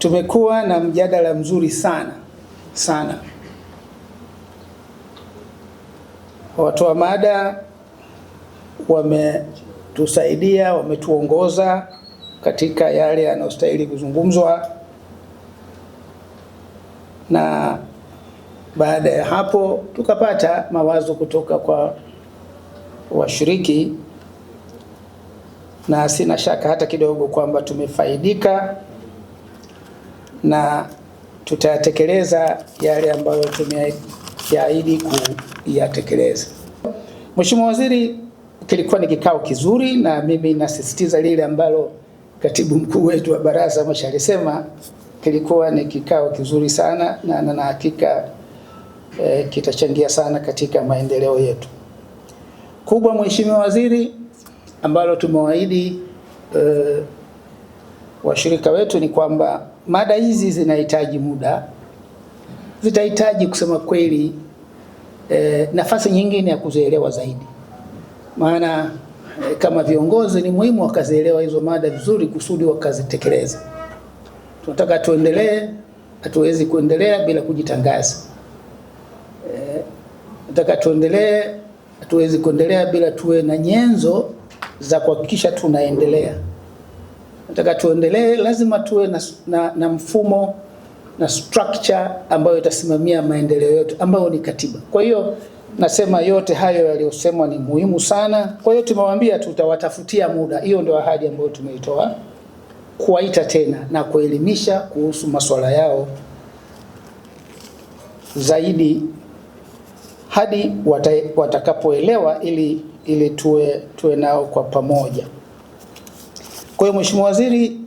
Tumekuwa na mjadala mzuri sana. Watoa mada wametusaidia, wametuongoza katika yale yanayostahili kuzungumzwa, na baada ya hapo tukapata mawazo kutoka kwa washiriki, na sina shaka hata kidogo kwamba tumefaidika na tutayatekeleza yale ambayo tumeahidi kuyatekeleza. Mheshimiwa Waziri, kilikuwa ni kikao kizuri, na mimi nasisitiza lile ambalo katibu mkuu wetu wa baraza ameshalisema. Kilikuwa ni kikao kizuri sana na hakika kitachangia sana katika maendeleo yetu. Kubwa Mheshimiwa Waziri, ambalo tumewaahidi washirika wetu ni kwamba mada hizi zinahitaji muda, zitahitaji kusema kweli nafasi nyingine ya kuzielewa zaidi. Maana kama viongozi ni muhimu wakazielewa hizo mada vizuri kusudi wakazitekeleza. Tunataka tuendelee, hatuwezi kuendelea bila kujitangaza. Nataka tuendelee, hatuwezi kuendelea bila tuwe na nyenzo za kuhakikisha tunaendelea. Nataka tuendelee, lazima tuwe na mfumo na structure ambayo itasimamia maendeleo yetu, ambayo ni katiba. Kwa hiyo nasema yote hayo yaliyosemwa ni muhimu sana. Kwa hiyo tumewaambia tutawatafutia muda. Hiyo ndio ahadi ambayo tumeitoa, kuwaita tena na kuelimisha kuhusu masuala yao zaidi hadi watakapoelewa, ili tuwe nao kwa pamoja. Kwa hiyo Mheshimiwa Waziri,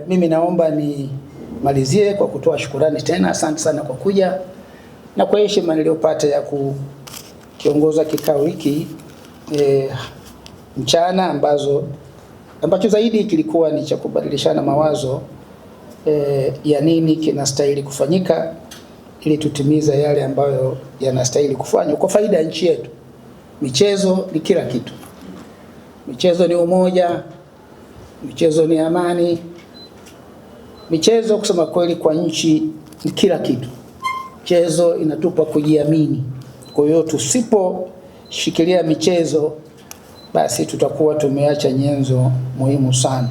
mimi naomba nimalizie kwa kutoa shukurani tena. Asante sana kwa kuja na kwa heshima niliyopata ya kukiongoza kikao hiki mchana, ambacho zaidi kilikuwa ni cha kubadilishana mawazo ya nini kinastahili kufanyika ili tutimiza yale ambayo yanastahili kufanywa kwa faida ya nchi yetu. Michezo ni kila kitu. Michezo ni umoja, michezo ni amani. Michezo kusema kweli kwa nchi ni kila kitu. Michezo inatupa kujiamini. Kwa hiyo tusiposhikilia michezo, basi tutakuwa tumeacha nyenzo muhimu sana.